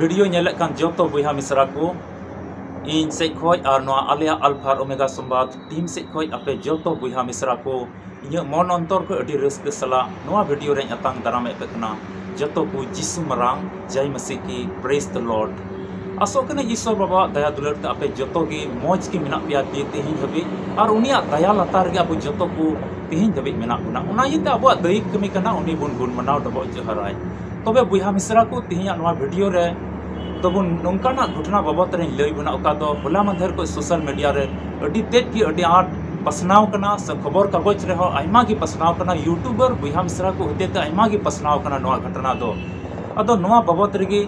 Video नेले कान जोतो बुहा मिसरा को इन से खोय और नवा आलिया अल्फा ओमेगा संवाद टीम से खोय आपे जोतो बुहा मिसरा को इन मन अंतर को अडी रस्क सला नवा वीडियो रे अतांग दाराम एपेकना जोतो को जिसु मरांग जय मसीह की प्रेज द लॉर्ड आसोकने ईश्वर बाबा दया दुलर ते आपे जोतो की मौज की मिना पिया ती तेहिं हबी और उनिया दया लतार गे अब जोतो को तेहिं हबी मिना बुना उना यते अब दैहिक कमी कना उनी बुन गुण मनाव डबो जहराय तबे बुहा मिसरा को तेहिं नवा वीडियो रे तबुन नोंकाना घटना बाबत रे लई बुना ओका दो होला मंधर को सोशल मीडिया रे अडी तेज की अडी आट पसनाव कना से खबर कागज रे हो आइमा की पसनाव कना यूट्यूबर बुहा मिसरा को होते ते आइमा की पसनाव कना नवा घटना दो अदो नवा बाबत रे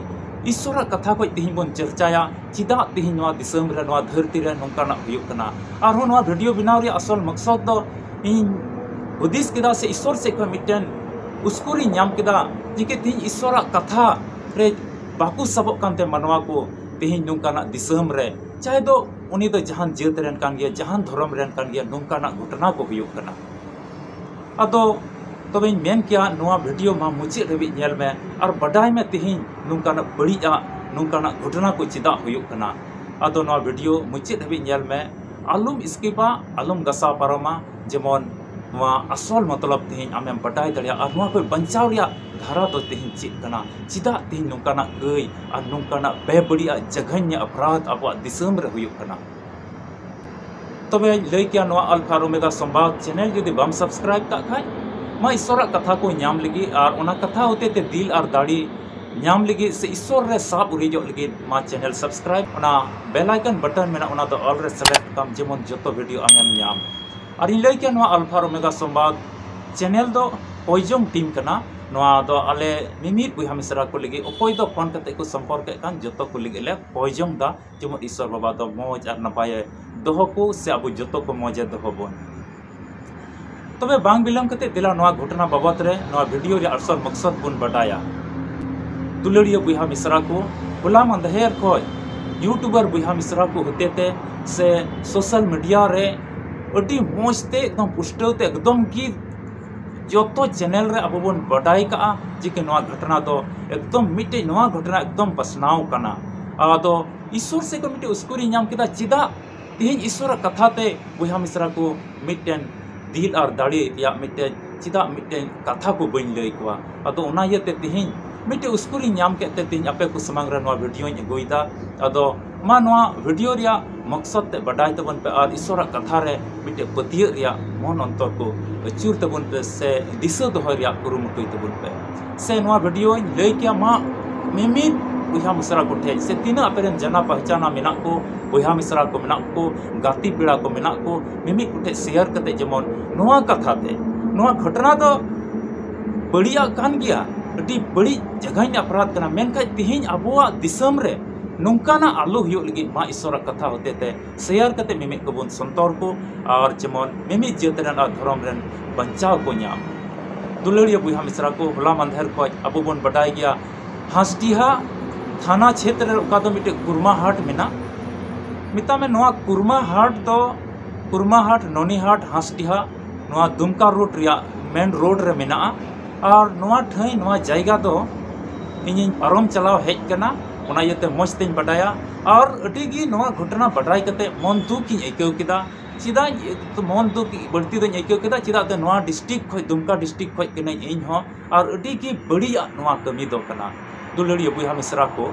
ईश्वर कथा को तेहिं बन चर्चाया चिदा तेहिं नवा दिसम रे नवा धरती रे नोंकाना हुयुक कना आरो नवा वीडियो बनाव रे असल मकसद दो इन हुदिस केदा से ईश्वर से को मिटन उसकुरी नाम केदा जिके तेहिं ईश्वर कथा रे बाकू सबक कानते मनवा को तेहिं नोंकाना दिसम रे चाहे दो उनी दो जहान जेत रेन कान गया जहान धर्म रेन कान गया नोंकाना घटना को हुयुक कना अदो तबे मेन किया नवा वीडियो मा मुचे रेबी नेल में और बडाय में तेहिं नोंकाना बड़िया नोंकाना घटना को चिदा हुयुक कना अदो नवा वीडियो मुचे रेबी नेल में आलुम स्किपा आलुम गसा पारमा जेमन नवा असल मतलब तेहिं आमेम बडाय दलिया और नवा कोई बंचाव रिया धारा दो तेहिं चित कना चिदा तेहिं नोंकाना गई और नोंकाना बेबड़िया जघन्य अपराध अब दिसम रे हुयुक कना तबे लई किया नवा अल्फा ओमेगा संवाद चैनल जदि बम सब्सक्राइब का खाय मा ईश्वर कथा को नाम लगी और उना कथा होते ते दिल और दाड़ी नाम लगी से ईश्वर रे साब उरिजो लगी मा चैनल सब्सक्राइब उना बेल आइकन बटन मेना उना दो ऑल रे सेलेक्ट कम जेमन जतो वीडियो आमेम नाम और इन लई के नवा अल्फा ओमेगा संवाद चैनल दो ओइजोंग टीम कना नवा दो आले मिमित बुहा मिसरा को लगी ओकोय दो फोन कते को संपर्क कान जतो को लगी ले ओइजोंग दा जेमन ईश्वर बाबा दो मौज और नपाय दोहो को से अब जतो को मौजे दोहो बोन तबे बांग बिलम कते दिला नवा घटना बाबत रे नवा वीडियो रे असल मकसद बुन बटाया दुलड़िया बुहा मिसरा को होला मंदहेर को यूट्यूबर बुहा मिसरा को होते ते से सोशल मीडिया रे अडी मोजते एकदम पुष्टते एकदम की जोतो चैनल रे अब बन बटाई का जिके नवा घटना दो एकदम मिटे नवा घटना एकदम पसनाव कना आदो ईश्वर से को मिटे उसकुरी नाम किदा चिदा तेहिं ईश्वर कथा ते बुहा मिसरा को मिटेन दिल और दाड़ी या मिटे चिदा मिटे कथा को बन लई को अदो उना यते तेहिं मिटे उसकुरी नाम केते तेहिं आपे को समांग रे नवा वीडियो गोइदा अदो मा नवा वीडियो रिया मकसद ते बडाय तबन पे और ईश्वर कथा रे मिटे पतिय रिया मन अंतर को अचूर तबन पे से दिशा दोह रिया कुरुमुटुय तबन पे से नवा वीडियो लई किया मा मिमित बुहा मिसरा को ठे से तीना अपेरन जना पहचाना मेना को बुहा मिसरा को मेना को गाती पीड़ा को मेना को मिमी कुटे शेयर कते जेमन नवा कथा ते नवा घटना दो बड़िया कान गया अति बड़ी जगह अपराध कना मेनखा तिहिं अबुआ दिसम रे नोंकाना आलू हुयो लगी मा ईश्वर कथा होते ते शेयर कते मिमी को बन संतोर को और जेमन मिमी जेतरन और धर्म रेन बंचाव को नाम दुलड़िया बुहा मिसरा को होला मंधर को अबु बन बडाय गया हांसडीहा थाना क्षेत्र रे ओका दो मिटे कुरमा हाट मेना मिता में नवा कुरमा हाट दो कुरमा हाट नोनी हाट हांसडीहा नवा दुमका रोड रिया मेन रोड रे मेना और नवा ठई नवा जायगा दो इन पारम चलाव हेज कना उना यते मौज तें बडाया और अडी गी नवा घटना बडाय कते मन दुख की आइकव केदा चिदा तो मन दुख बड़ती दो आइकव केदा चिदा तो नवा डिस्ट्रिक्ट खय दुमका डिस्ट्रिक्ट खय कने इन हो और अडी गी बड़िया नवा कमी दो कना दुलड़िया बुहा मिसरा को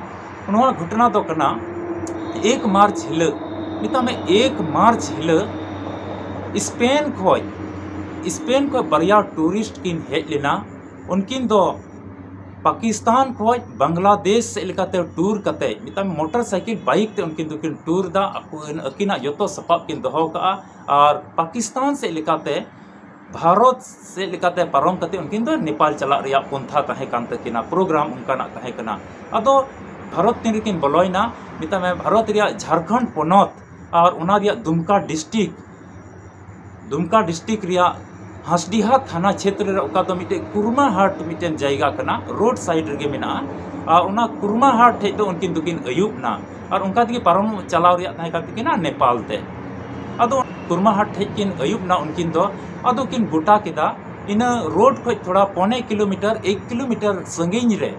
नवा घटना दो कना 1 मार्च हिल मिता में 1 मार्च हिल स्पेन को बरिया टूरिस्ट किन हेज लेना उनकिन दो पाकिस्तान को बांग्लादेश से लेकाते टूर कते मिता में मोटरसाइकिल बाइक ते उनकिन दुकिन टूर दा अकिना जोतो सपाब किन दोहो का और पाकिस्तान से लेकाते भारत से लेकाते पारम कते उनकिन दो नेपाल चला रिया पंथा ताहे कान तकिना प्रोग्राम उनकाना ताहे कना अदो भारत तीन रिकिन बलोइना मिता में भारत रिया झारखंड पोनत और उना रिया दुमका डिस्ट्रिक्ट रिया हांसडीहा थाना क्षेत्र रे ओका दो मिटे कुरमा हाट मिटेन जायगा कना रोड साइड रे मेना और उना कुरमा हाट ठे दो उनकिन दुकिन अयुब ना और उनका दिके पारम चलाव रिया ताहे कान तकिना नेपाल ते अदो कुरमा हाट ठे किन अयुब ना उनकिन दो अदो किन गोटा केदा इन रोड खय थोड़ा 0.25 किलोमीटर 1 किलोमीटर संगीन रे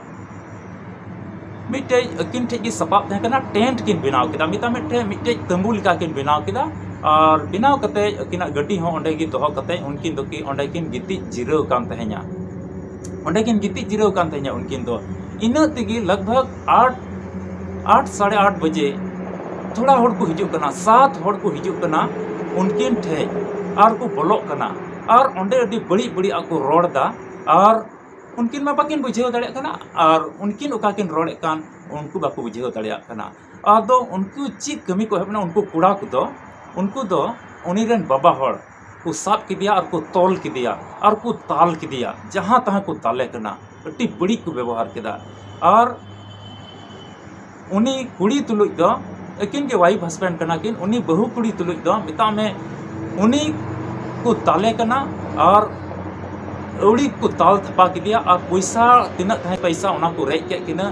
मिट्टे अकिन ठे की सपाब तहे कना टेंट किन बनाव किदा मिट्टे तंबू लेका किन बनाव किदा और बनाव कते अकिना गड्डी हो ओंडे गी दोहो कते उनकिन दो की ओंडे किन गिति जिराव कान तहेnya ओंडे किन गिति जिराव कान तहेnya उनकिन दो इना तेगी लगभग 8 साढ़े 8 बजे थोड़ा होड़ को हिजुक कना 7 होड़ को हिजुक कना उनकिन ठे और को बोलोक कना और ओंडे अडी बड़ी बड़ी आको रोड दा और उनकिन मा बाकिन बुझेव दाड़े कना और उनकिन ओका किन रोड़े कान उनको बाको बुझेव दाड़े कना आदो उनको ची कमी को हेबना उनको कुड़ा को उनको दो उनीरेन बाबा होड़ को साब किदिया और को तोल किदिया और को ताल किदिया जहाँ तहाँ को ताले कना अटी बड़ी को व्यवहार किदा और उनी कुड़ी तुलुज दो अकिन के वाइफ हस्बैंड कना किन उनी बहु कुड़ी तुलुज दो मिता में उनी को ताले कना और अवड़ी को ताल थपा किदिया और पैसा तीना तहे पैसा उना को रेज के किना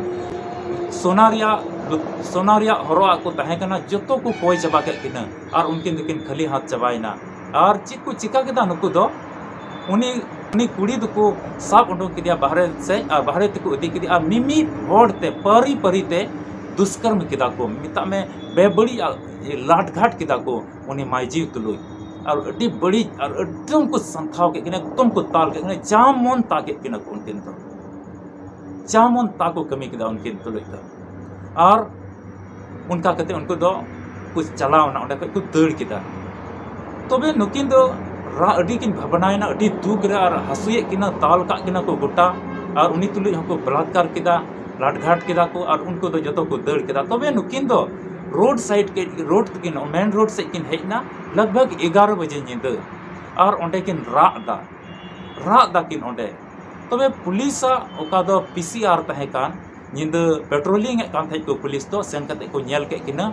सोनारिया हरोआ को तहे कना जतो को कोई चबा के किना और उनकिन दुकिन खाली हाथ चबाइना और चिक को चिका किदा नुकु दो उनी कुड़ी दुको साब उडोक किदिया बाहरे से और बाहरे तक इदी किदिया और मिमी होड़ते परी परी ते दुष्कर्म किदा को मिता में बेबड़ी लाट घाट किदा को उनी माइजी तुलुई और अड्डी बड़ी और एकदम को संथाव के किना एकदम को ताल के किना जामन ताके किना को उनकिन तो जामन ताको कमी किदा उनकिन तुलुई दा और उनका कहते उनको दो कुछ चलाव ना उनका कुछ दड़ किदा तबे नुकिन दो रा अड्डी किन भावनायना अड्डी दुख रे और हसुये किना ताल का किना को गोटा और उनी तुलुई हमको बलात्कार किदा लाटघाट किदा को और उनको दो जतो को दड़ किदा तबे नुकिन दो रोड साइड के रोड किन मेन रोड से किन हेजना लगभग 11 बजे निंद और ओंडे किन राग दा किन ओंडे तबे पुलिस ओका दो पीसीआर तहे कान निंद पेट्रोलिंग कान थे को पुलिस दो सेन कते को नेल के किना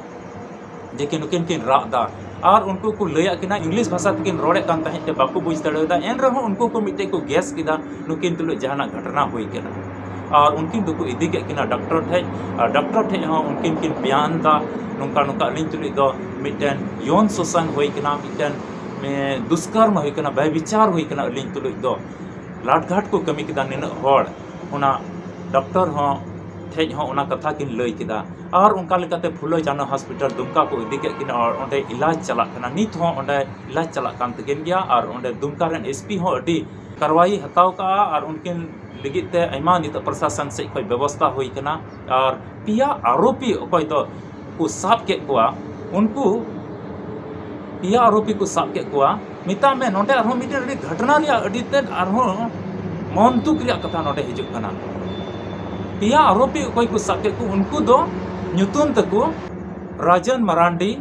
जे किन किन राग दा और उनको को लया किना इंग्लिश भाषा तकिन रोड़े कान तहे ते बाको बुझ दड़ेदा एन रहो उनको को मिटे को गैस किदा नुकिन तुलो जहाना घटना हुई केना और उनकिन दुको इदी के किना डॉक्टर ठे हो उनकिन किन बयान दा नुका नुका लिन तुली दो मिटन यौन शोषण हुई किना मिटन में दुष्कर्म हुई किना व्यभिचार हुई किना लिन तुली दो लाटघाट को कमी किदा निन होड़ उना डॉक्टर हो ठे हो उना कथा किन लई किदा और उनका लेकाते फुलो जानो हॉस्पिटल दुमका को इदी के किना और ओंडे इलाज चला कना नित हो ओंडे इलाज चला कान तगिन गया और ओंडे दुमका रेन एसपी हो अडी कार्रवाई हताव का और उनकिन लगिते आयमा नित प्रशासन से कोई व्यवस्था हुई कना और पिया आरोपी कोई तो को साब के कोआ उनको पिया आरोपी को साब के कोआ मिता में नोडे आरो मिटे घटना रिया अडिते आरो मन दुख रिया कथा नोडे हिजुक कना पिया आरोपी कोई को साब के को उनको दो न्यूतन तको राजन मरांडी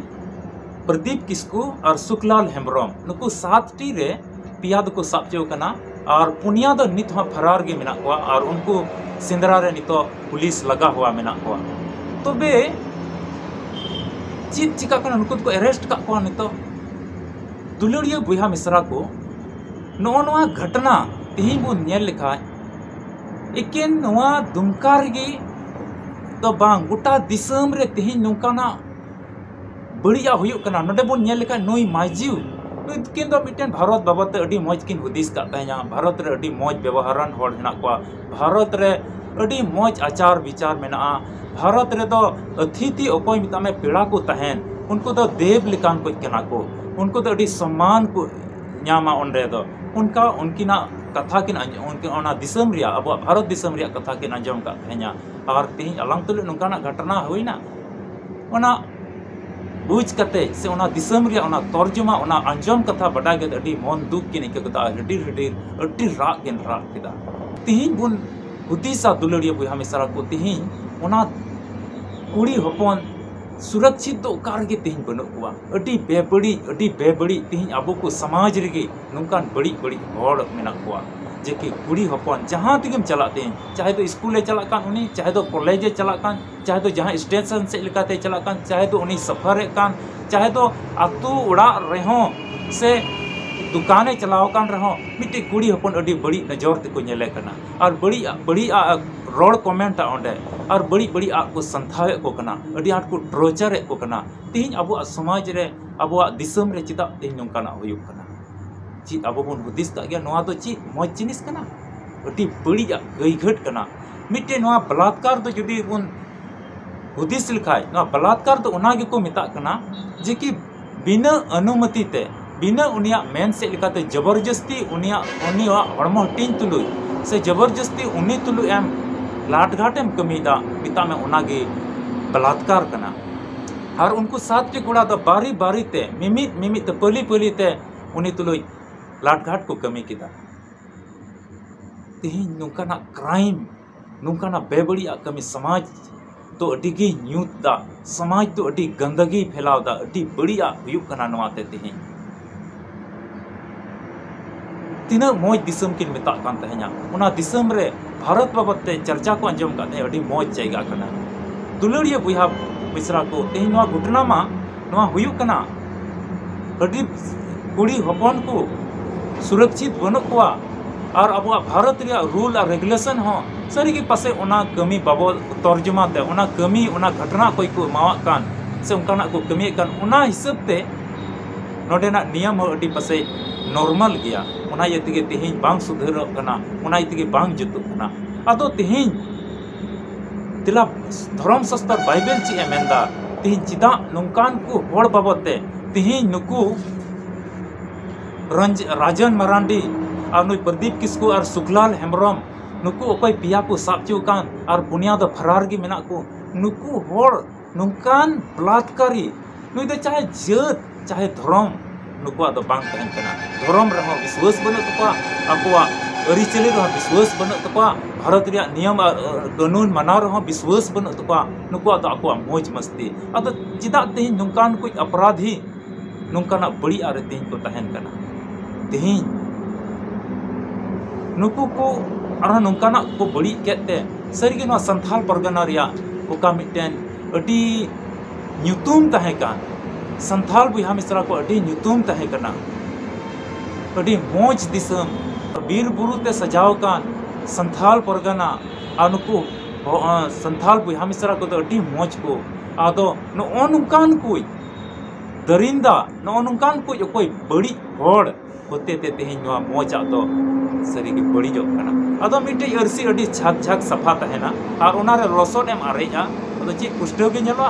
प्रदीप किस्कू और सुखलाल हेम्ब्रम नुकु 7 टी रे पिया दो को साब चो कना और पुनिया दो नित हो फरार गे मेना कोआ और उनको सिंदरा रे नितो पुलिस लगा हुआ मेना कोआ तो बे चीज चिका कना उनको को अरेस्ट का कोआ नितो दुलड़िया बुहा मिश्रा को नोआ घटना तिही बो नेल लेखा एकेन नोआ दुमका रेगी तो बांग गोटा दिसम रे तिही नोकाना बड़िया हुयुक कना नोडे बो नेल लेखा नोई माइजिउ किन दो मिटन भारत बाबत अडी मौज किन हुदिस का तहया भारत रे अडी मौज व्यवहारन होड़ हेना को भारत रे अडी मौज आचार विचार मेना भारत रे दो अतिथि अकोय मिता में पेड़ा को तहन उनको दो देव लिकान को केना को उनको दो अडी सम्मान को न्यामा ओंडे दो उनका उनकिना कथा किन उनके ओना दिसम रिया अब भारत दिसम रिया कथा किन अंजम का तहया और तिही अलंग तुल नुकाना घटना हुईना ओना बुझ कते से ओना दिसम रिया ओना तर्जुमा ओना अंजम कथा बड़ा के अडी मन दुख किन के कथा अडी राग किन राग किदा तिही बुन हुदिसा दुलड़िया बुहा मिश्रा को तिही ओना कुड़ी हपन सुरक्षित तो कार के तिही बनो कुआ अडी बेबड़ी तिही अब को समाज रे नुकान बड़ी बड़ी होड़ मेना कुआ जे कि कुड़ी हपन जहाँ तक चलाते हैं चाहे तो स्कूले चला कान उनी चाहे तो कॉलेजे चला कान चाहे तो जहाँ स्टेशन से लेकाते चला कान चाहे तो उनी सफर कान चाहे तो आतु उड़ा रहो से दुकाने चलाव कान रहो मिट्टी कुड़ी हपन अडी बड़ी नजर ते को नेले कना और बड़ी रोड कमेंट ओंडे और बड़ी आग को संथावे को कना अडी आट को ट्रोचर को कना तिही अब समाज रे अब दिसम रे चिता तिही नोंकाना हुयुक कना ची अब बन हुदिस का गया नोआ तो ची मौज जिनिस कना अडी बड़ी गईघट कना मिट्टे नोआ बलात्कार तो जुदी बन हुदिस लेखाय बलात्कार तो उना गेको मेता कना जे कि बिना अनुमति ते बिना उनिया मेन से लेकाते जबरदस्ती उनिया हड़मो हटिंग तुलु से जबरदस्ती उनी तुलु एम लाटघाट एम कमीदा पिता में उनागे बलात्कार कना और उनको साथ के गुड़ा तो बारी बारी ते मिमित पली पली ते उनी तुलु लाटघाट को कमी किदा तेही नुकाना क्राइम नुकाना बेबड़िया कमी समाज तो अडिगी न्यूता समाज तो अडी गंदगी फैलावदा अडी बड़िया हुयुक कना नवाते तेही तीना मौज दिसम किन मेता कान तहे냐 उना दिसम रे भारत बाबत ते चर्चा को अंजम काते अडी मौज जायगा कना दुलड़िया बुया मिश्रा को तेही नवा घटना मा नवा हुयुक कना अडी कुड़ी हपन को सुरक्षित बनो कोआ और अब भारत रिया रूल और रेगुलेशन हो सारी के पासे उना कमी बाबद तर्जुमा ते उना कमी उना घटना कोई को मावा कान से उनकाना को कमी कान उना हिसाब ते नोडेना नियम हो अडी पासे नॉर्मल गया उना ये तिगे तेहिन बांग सुधर कना उना ये तिगे बांग जुतु कना अदो तेहिन तिला धर्म शास्त्र बाइबल ची एमेंदा तेहिन चिदा नुकान को होड़ बाबत ते तेहिन नुकु राजन मरांडी और नुई प्रदीप किस्कू और सुखलाल हेम्ब्रम नुकु ओकोय पिया को साबचू कान और पुनिया दो फरार गी मेना को नुकु होड़ नुकान बलात्कारी नुई दो चाहे जात चाहे धर्म नुकुआ दो बांग तहन कना धर्म रहो विश्वास बनो तको आकुआ अरिचली रहो विश्वास बनो तको भारत रिया नियम कानून मानाव रहो विश्वास बनो तको नुकुआ दो आकुआ मौज मस्ती अदो चिदा तेहिन नुकान कोई अपराधी नुकाना बड़ी आरे तेहिन को तहन कना तेहिन नुकु को और नुकाना को बड़ी केते सरिगे नो संथाल परगना रिया ओका मिटेन अडी न्यूतुम तहे कान संथाल बुहा मिश्रा को अडी न्यूतुम तहे कना अडी मौज दिसम बीर बुरु ते सजाव कान संथाल परगना आ नुकु संथाल बुहा मिश्रा को तो अडी मौज को आदो नो नुकान कोई दरिंदा नो नुकान कोई कोई बड़ी होड़ होते ते तेहिन नो मौजा तो सरी के बड़ी जो कना अदो मिटे अरसी अडी झाक झाक सफा तहेना और उना रे रसोन एम आरेजा अदो ची पुष्टव के नेलोआ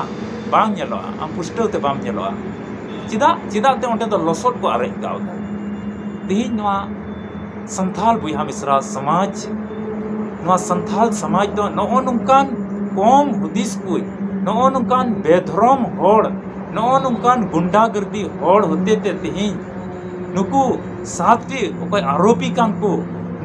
बांग नेलोआ आम पुष्टव ते बाम नेलोआ चिदा ते ओंटे तो लसोट को आरे गावदा तेहिन नोआ संथाल बुहा मिश्रा समाज नोआ संथाल समाज दो नो नुकान कम हुदिस कुई नो नुकान बेधरम होड़ नो नुकान गुंडागर्दी होड़ होते ते तेहिन नुकु साथी ओकोय आरोपी कान को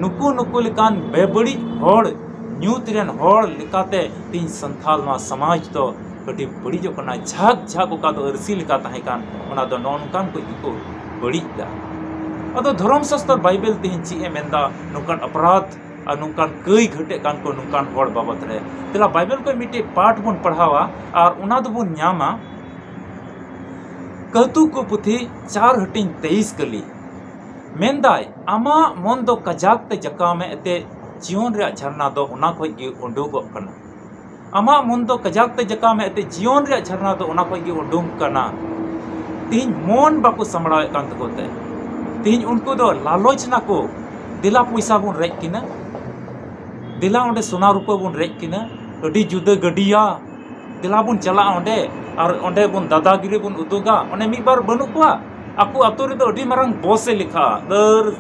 नुकु लेकान बेबड़ी होड़ न्यूत रेन होड़ लेकाते तीन संथाल मा समाज तो कटी बड़ी जो कना झाक झाक ओका तो अरसी लेका ताहे कान ओना दो नोनकान को इको बड़ी दा अदो धर्म शास्त्र बाइबल तीन ची एमेंदा नुकान अपराध और नुकान कई घटे कान को नुकान होड़ बाबत रे तेला बाइबल को मिटे पाठ बुन पढ़ावा और उना दो बुन न्यामा कहतु को पुथी 4 हटिंग 23 कली मेंदाय आमा मन दो कजाक ते जका में एते जीवन रे झरना दो उना खोय गी उंडुगो कना आमा मन दो कजाक ते जका में एते जीवन रे झरना दो उना खोय गी उंडुंग कना तीन मन बाको समड़ा कान तकोते तीन उनको दो लालोचना को दिला पैसा बुन रेज किना दिला ओंडे सोना रुपा बुन रेज किना अडी जुदा गडिया दिला बुन चला ओंडे और ओंडे बुन दादागिरी बुन उदुगा ओने मी बार बनु कोआ आकु आतो रे दो अडी मारंग बॉस से लिखा दर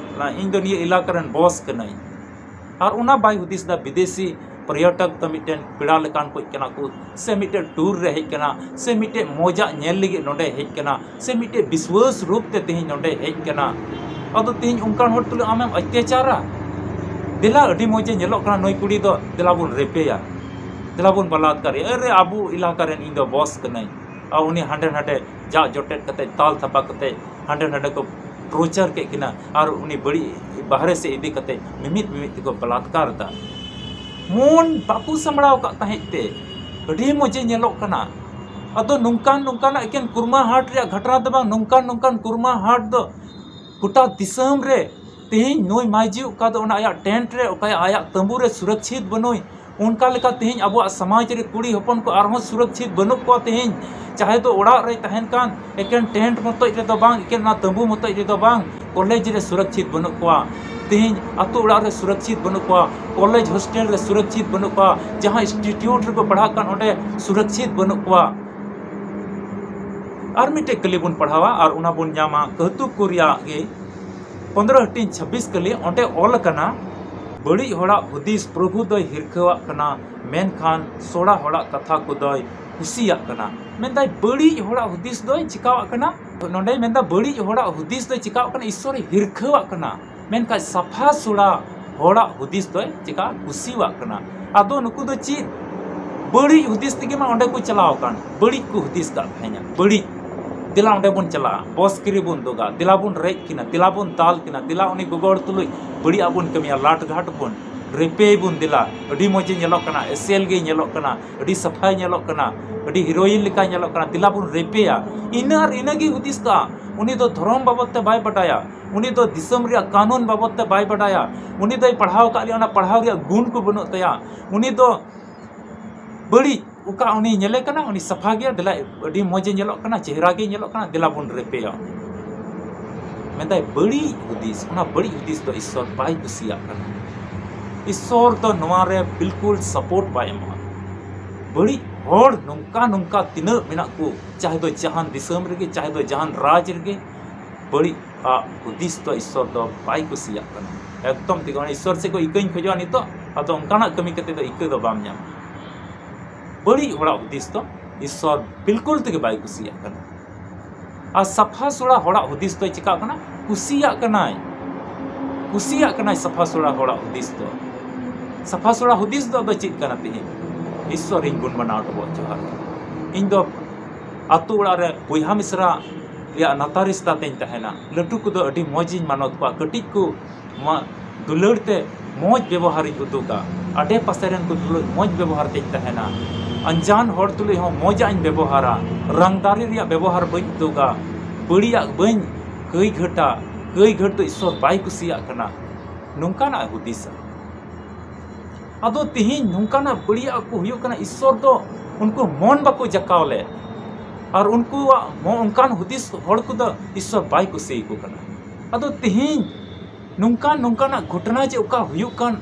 इन दो निये इलाका रन बॉस कनाई और उना बाय हुदिस दा विदेशी पर्यटक तो मिटेन पिड़ा लेकान को कना को से मिटे टूर रे हेज कना से मिटे मोजा नेल लगी नोडे हेज कना से मिटे विश्वास रूप ते तेही नोडे हेज कना अदो तेही उनकान होड़ तुले आमेम अत्याचारा दिला अडी मोजे नेलो कना नोई कुड़ी दो दिला बुन रेपेया दिला बुन बलात्कारी अरे आबू इलाका रेन इन दो बॉस कनाई आ उनी हांडे हांडे जा जोटेट कते ताल थपा कते हांडे हांडे को टॉर्चर के किना और उनी बड़ी बाहर से इदी कते मिमित को बलात्कार दा मोन बाकू समड़ाव का तहेते अडी मोजे नेलो कना अदो नुकान एकेन कुरमा हाट रे घटना दबा नुकान कुरमा हाट दो गोटा दिसम रे तेहिं नोई माइजी का दो ओना आया टेंट रे ओका आया तंबू रे सुरक्षित बनोई उनका लेका तेहिं अब समाज रे कुड़ी हपन को आरहों सुरक्षित बनु को तेहिं चाहे तो ओड़ा रे तहन कान एकेन टेंट मतो रे दो बांग एकेन ना तंबू मतो रे दो बांग कॉलेज रे सुरक्षित बनु को तीन आतो उड़ा रे सुरक्षित बनू को कॉलेज हॉस्टल रे सुरक्षित बनू को जहां इंस्टीट्यूट रे को पढ़ा कान ओडे सुरक्षित बनू को और मिटे कली बुन पढ़ावा और उना बुन जामा कहतु कोरिया गे 15-26 कली ओंडे ऑल कना बड़ी होड़ा हुदिस प्रभु दय हिरखवा कना मेनखान सोड़ा होड़ा कथा को दय कुसिया कना मेनदाय बड़ी होड़ा हुदिस दय चिकावा कना नोंडे मेनदा बड़ी होड़ा हुदिस दय चिकावा कना ईश्वर हिरखवा कना मेनका सफा सोड़ा होड़ा हुदिस दय चिका कुसिवा कना आदो नुकु दो ची बड़ी हुदिस तिगे मा ओंडे को चलाव कान बड़ी को हुदिस का थाया बड़ी दिला ओंडे बुन चला बॉस किरी बुन दोगा दिला बुन रेक किना दिला बुन ताल किना दिला उनी गोगोड़ तुलुई बड़ी आबुन कमिया लाट घाट बुन रेपे बुन दिला अडी मोजे ñelok kana एसएल गे ñelok kana अडी सफाई ñelok kana अडी हीरोइन लिका ñelok kana दिला बुन रेपेया इनार इनगी हुदिस का उनी दो धर्म बाबत ते बाय बटाया उनी दो दिसम रिया कानून बाबत ते बाय बटाया उनी दो पढ़ाव का लिया पढ़ाव रिया गुण को बनो तया उनी दो बड़ी उका उनी ñele kana उनी सफा गया दिला अडी मोजे ñelok kana चेहरा गे ñelok kana दिला बुन रेपेया मेंदाय बड़ी हुदिस उना बड़ी हुदिस दो ईश्वर बाय कुसिया kana ईश्वर तो नवा रे बिल्कुल सपोर्ट बाय एमा बड़ी होड़ नुंका नुंका तिना मेना को चाहे दो जहान दिसम रेगे चाहे दो जहान राज रेगे बड़ी हुदिस तो ईश्वर दो बाय कुसिया kana एकदम तिगो ईश्वर से को इकइन खजवा नितो आतो उनकाना कमी कते दो इक दो बाम ᱧᱟᱢ बड़ी होड़ा हुदिस तो ईश्वर बिल्कुल तके बाय कुसिया kana आ सफा सोड़ा होड़ा हुदिस तो चिका kana कुसिया kana सफा सोड़ा होड़ा हुदिस तो सफा सोड़ा हुदिस दो चित kana तिहि ईश्वर इन गुण बनाव तो जोहार इन दो आतु उड़ा रे बुहा मिश्रा रिया नातारिस्ता तेन तहना लटू को दो अडी मौजिन मानत को कटिक को दुलड़ते मौज व्यवहार उदुगा आडे पासेरन को दुलड़ मौज व्यवहार तेन तहना अनजान होड़ तुले हो मौजा इन व्यवहारा रंगदारी रिया व्यवहार बई उदुगा बड़िया बई कई घट तो ईश्वर बाय कुसिया कना नुंकाना हुदिसा आदो तिहिन नुंकाना बड़िया को हुयो कना ईश्वर तो उनको मन बाको जकावले और उनको उनकान हुदिस होड़ को दो ईश्वर बाय कुसिया को कना आदो तिहिन नुंकाना घटना जे उका हुयो कान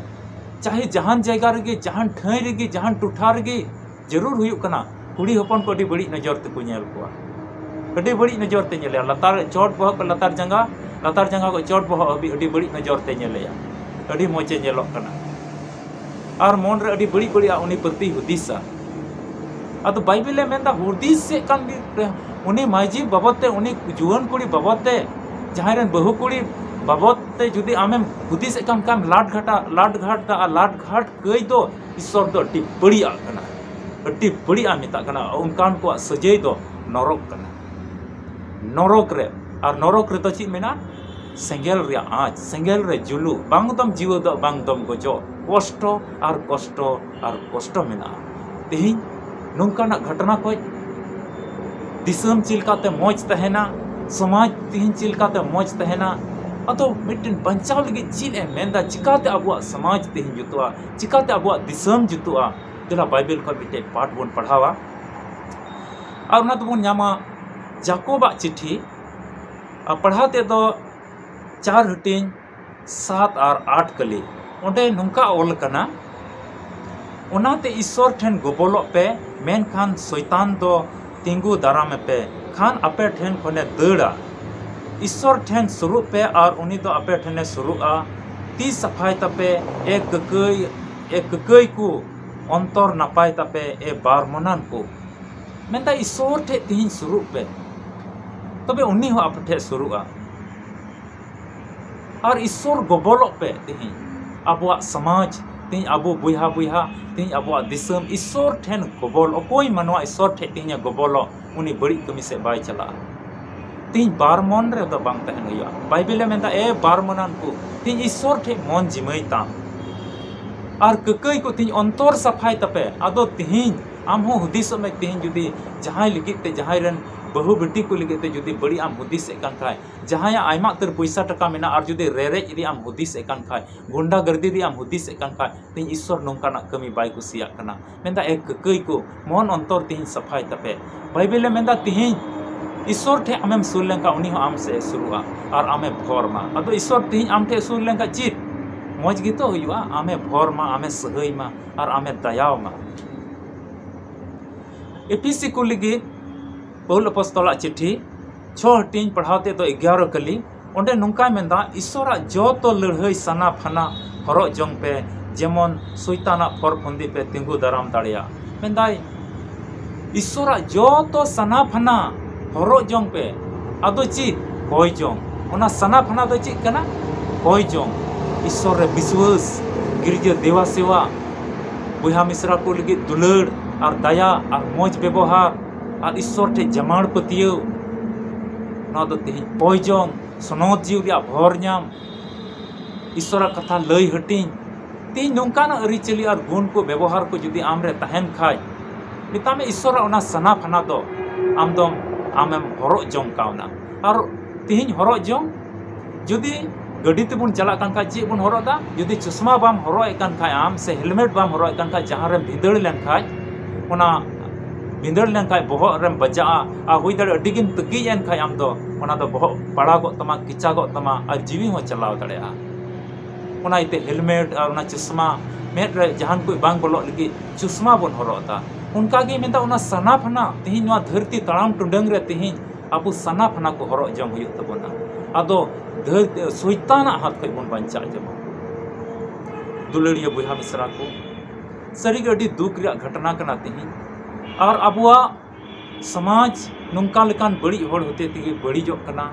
चाहे जहान जायगा रेगे जहान ठाई रेगे जहान टुठा रेगे जरूर हुयो कना कुड़ी हपन को अडी बड़ी नजर ते को नेल कोआ अडी बड़ी नजर ते नेले लतार चोट बह को लतार जंगा को चोट बह अभी अडी बड़ी नजर ते नेलेया अडी मोचे नेलोक कना और मन रे अडी बड़ी बड़ी उनी प्रति हुदिसा अदो बाइबल मेंदा हुदिस से कान उनी माजी बाबते उनी जुवन कुड़ी बाबते जहारन बहु कुड़ी बाबते जुदी आमेम हुदिस कान कान लाट घाट कई दो ईश्वर दो अडी बड़िया कना अडी बड़िया मिता कना उनकान को सजय दो नरक कना नरक रे और नरक रे तो ची मेना सेंगेल रे आँच सेंगेल रे जुलू बांगदम जीव दो बांगदम गजो कष्ट मेना तेहि नौकाना घटना को दिसम चिलकाते मौज तहना समाज तिहिन चिलकाते मौज तहना अतो मिट्टिन बंचाव लगी चिल मेंदा चिकाते अबुआ समाज तिहिन जुतुआ चिकाते अबुआ दिसम जुतुआ दिला बाइबल को मिट्टे पाठ बन पढ़ावा और ना तो नामा जाकोबा चिट्ठी पढ़ाते तो 4 हटिन 7 और 8 कली ओंडे नुंका ओल कना ओनाते ईश्वर ठेन गोबोलो पे मेन खान शैतान दो तिंगु दाराम पे खान अपे ठेन खने दड़ा ईश्वर ठेन शुरू पे और उनी दो अपे ठेने शुरुआ ती सफाई तपे एक ककई को अंतर नपाय तपे ए बार मनन को मेंदा ईश्वर ठे तिहिन शुरू पे तबे उनी हो अपे ठे शुरुआ और ईश्वर गोबोलो पे तिहिन अबुआ समाज तीन अबो बुहा तीन अबो दिसम ईश्वर ठेन गोबोल अकोई मनवा ईश्वर ठे तीन गोबोलो उनी बड़ी कमी से बाय चला तीन बार मन रे तो बांग तहन हुआ बाइबल में ए बार मनन को तीन ईश्वर ठे मन जिमई ताम और ककई को तीन अंतर सफाई तपे आदो तीन आम हो हुदिस में तीन जुदी जहां लिगिते जहां रन बहु बेटी को लिगिते जुदी बड़ी आम हुदिस एकान खाय जहां आयमा तर पैसा टका मेना और जुदी रेरे इदी आम हुदिस एकान खाय गुंडा गर्दी दी आम हुदिस एकान खाय तीन ईश्वर नोंकाना कमी बाय कुसिया कना मेंदा एक ककई को मन अंतर तीन सफाई तपे बाइबल मेंदा तीन ईश्वर ठे आमेम सुर लेंका उनी हो आम से सुरुआ और आमे भोरमा अदो ईश्वर तीन आम ठे सुर लेंका चीत मौज गितो हुआ आमे भोरमा आमे सहईमा और आमे दयावमा एपीसी को लगी पौल अपस्तोला चिट्ठी 6 हटिंग पढ़ाते तो 11 कली ओंडे नुंका मेंदा ईश्वरा जो तो लड़हई सना फना हरो जंग पे जेमन सुइताना फर फंदी पे तिंगु दाराम दाड़िया मेंदाई ईश्वरा जो तो सना फना हरो जंग पे अदो ची कोई जंग ओना सना फना दो ची कना कोई जंग ईश्वर रे विश्वास गिरजा देवा सेवा बुहा मिश्रा को लगी दुलड़ और दया और मौज व्यवहार और ईश्वर ठे जमाड़ पतियो ना दो तेही कोई जंग सनोत जीव रिया भर नाम ईश्वर कथा लई हटिंग तीन नौकाना अरिचली और गुण को व्यवहार को जुदी आमरे तहन खाय मितामे ईश्वर ओना सना फना दो आमदम आमेम हरो जंग कावना और तीन हरो जंग जुदी गड्डी तेबन चला कान खा चे बन हरो दा जुदी चश्मा बाम हरो एकान खा आम से हेलमेट बाम हरो एकान खा जहां रे भिंदड़ लेन खाय ओना भिंदड़ लेन खाय बहो रे बजा आ हुई दड़ अडिगिन तकी एन खाय आम दो ओना दो बहो पड़ा गो तमा किचा गो तमा और जीवी हो चलाव दड़ेया ओना इते हेलमेट और ओना चश्मा मेट रे जहान कोई बांग बोलो लगी चश्मा बन हरो दा उनका गे मेंदा ओना सना फना तेही नवा धरती तड़ाम टुडंग रे तेही अबु सना फना को हरो जम हुई तबना अदो धरती सुइताना हाथ खै बन बंचा जमा दुलड़िया बुहा मिश्रा को सरी गडी दुख रे घटना कना तेही और अबुआ समाज नुंका लेकान बड़ी होड़ होते तेगे बड़ी जो कना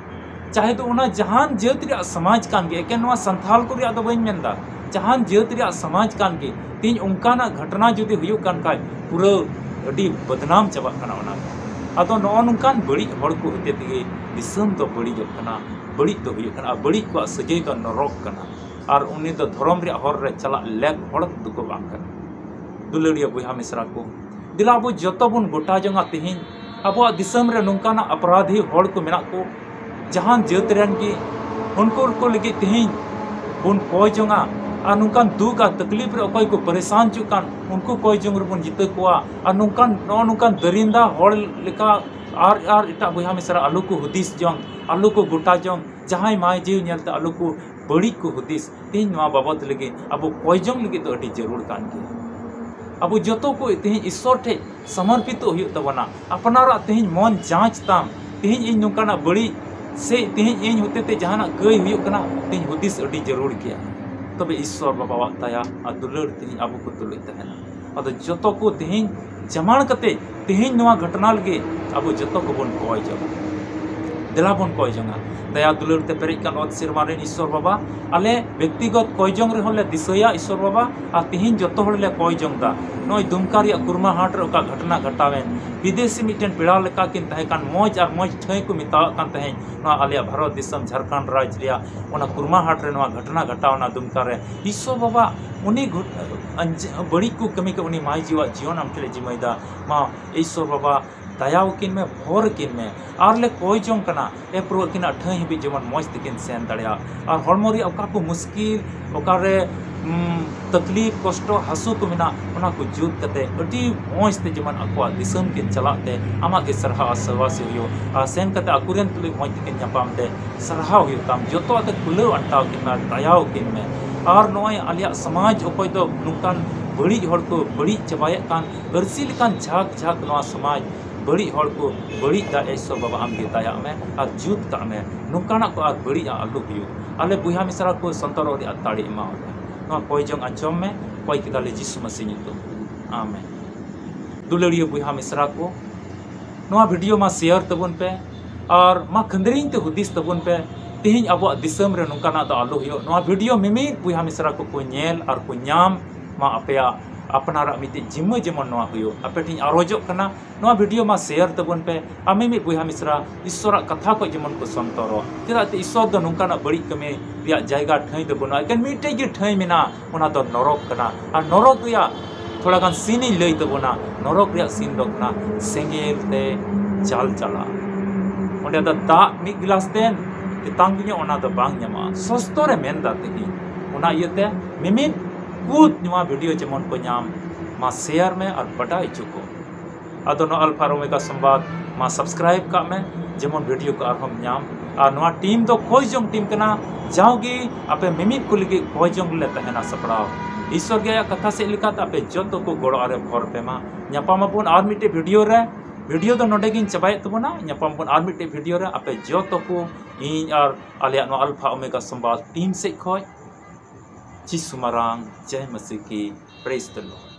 चाहे तो ओना जहान जात रे समाज कान गे एके नवा संथाल को रे अदो बइन मेंदा जहान जात रे समाज कान गे तीन उनकाना घटना जुदी हुयुक कान काय पूरा अडी बदनाम चबा कना ओना अदो नो नुंकान बड़ी होड़ को होते तेगे दिसम तो बड़ी जो कना बड़ी तो हुयुक कना बड़ी को सजय तो नरक कना और उनी तो धर्म रे हर रे चला लेक होड़ दुको बांग कना दुलड़िया बुहा मिश्रा को दिला अबो जतो बन गोटा जंगा तेहिन अबो दिसम रे नुंकाना अपराधी होड़ को मेना को जहान जात रेन की उनको को लगी तेहिन बन कोय जंगा और नुकान दुख आ तकलीफ रे अकोय को परेशान चुकान उनको कोई जंग रे बन जिते कोआ और नुकान दरिंदा होड़ लेका और इटा बुहा मिश्रा आलू को हुदिस जंग आलू को गोटा जंग जहां माय जीव नेलते आलू को बड़ी को हुदिस तीन नवा बाबत लगे अब कोई जंग लगे तो अडी जरूर कान के अब जतो को तेही ईश्वर ठे समर्पित हो तबना अपनारा तेही मन जांच ताम तेही इन नुकाना बड़ी से तेही इन होते ते जहाना कई हुयो कना तेही हुदिस अडी जरूर किया तबे ईश्वर बाबा दया और दुलड़ तेही अब को तुलई तहना अद जतो को तेही जमाण कते तेही नवा घटना लगे अब जतो को बन कोय जगा दिला बन कोय जंगा दया दुलड़ ते पेरिक कान ओत सिरमा रे ईश्वर बाबा आले व्यक्तिगत कोय जंग रे होले दिसया ईश्वर बाबा आ तेही जतो होले कोय जंगदा नय दुमकारिया कुरमा हाट रे का घटना घटावेन विदेशी मिटन पेड़ा लेका किन तहे कान मौज और मौज ठय को मिता कान तहे नवा आलिया भारत दिसम झारखंड राज्य रिया ओना कुरमा हाट रे नवा घटना घटावना दुमकार रे ईश्वर बाबा उनी बड़ी को कमी के उनी माई जीवा जीवन हम के जिमैदा मा ईश्वर बाबा दयाव किन में भोर किन में और ले कोई जों कना ए प्रो किन ठई भी जीवन मौज तकिन सेन दड़िया और हड़मोरी ओका को मुश्किल ओका रे तकलीफ कष्ट हसु को मिना ओना को जुत कते अडी मौज ते जीवन अकवा दिसम किन चलाते आमा के सरहा सवासी हुयो आ सेन कते अकुरेन तुले मौज तकिन न्यापाम दे सरहा हुयो ताम जतो अते कुलो अंटाव किन में दयाव किन में और नोय आलिया समाज ओकोय तो नुकान बड़ी हड़ को बड़ी चबाय कान अरसी लेकान झाक झाक नवा समाज बड़ी हड़ को बड़ी दा ईश्वर बाबा आम गे दया में और जुत का में नुकाना को और बड़ी आलू हुयो आले बुहा मिश्रा को संतर और ताड़ी मा नवा कोई जंग अंचम में कोई के दाले यीशु मसीह नितो आमेन दुलड़िया बुहा मिश्रा को नवा वीडियो मा शेयर तबन पे और मा खंदरिन ते हुदिस तबन पे तेहिं अब दिसम रे नुकाना दा आलू हुयो नवा वीडियो मिमी बुहा मिश्रा को नेल और को नाम मा अपया अपनारा मिते जिम्मे जेमन नवा हुयो आपे ठिन आरोजो कना नवा वीडियो मा शेयर तबन पे आमे मी बुहा मिश्रा ईश्वर कथा को जेमन को संतरो तेरा ते ईश्वर दो नुकाना बड़ी कमे रिया जायगा ठई दबना एकन मिटे गे ठई मिना ओना दो नरक कना और नरक रिया थोड़ा गान सीनी लई तबना नरक रिया सीन दो कना सेंगेल ते चाल चला ओंडे दा दा मी गिलास देन तितांगिnya ओना दो बांग ᱧᱟᱢᱟ सस्तो रे मेन दा तेही ओना इयते मिमित कूद नवा वीडियो जेमन को नाम मा शेयर में और बटाई चुको अदो नो अल्फा ओमेगा संवाद मा सब्सक्राइब का में जेमन वीडियो को आरहम नाम और नवा टीम तो खोज जोंग टीम कना जाओगे आपे मिमित को लगे खोज जोंग ले तहना सपड़ाव ईश्वर के कथा से लिखा आपे जो को गोड़ आरे भर पे मा नापामाबन और मिटे वीडियो तो नोडे गिन चबाय तबना नापामाबन और मिटे वीडियो रे आपे जो को इन और आलिया नो अल्फा ओमेगा संवाद टीम से खोज चिसुमारांग जय मसीह की प्रेज द लॉर्ड।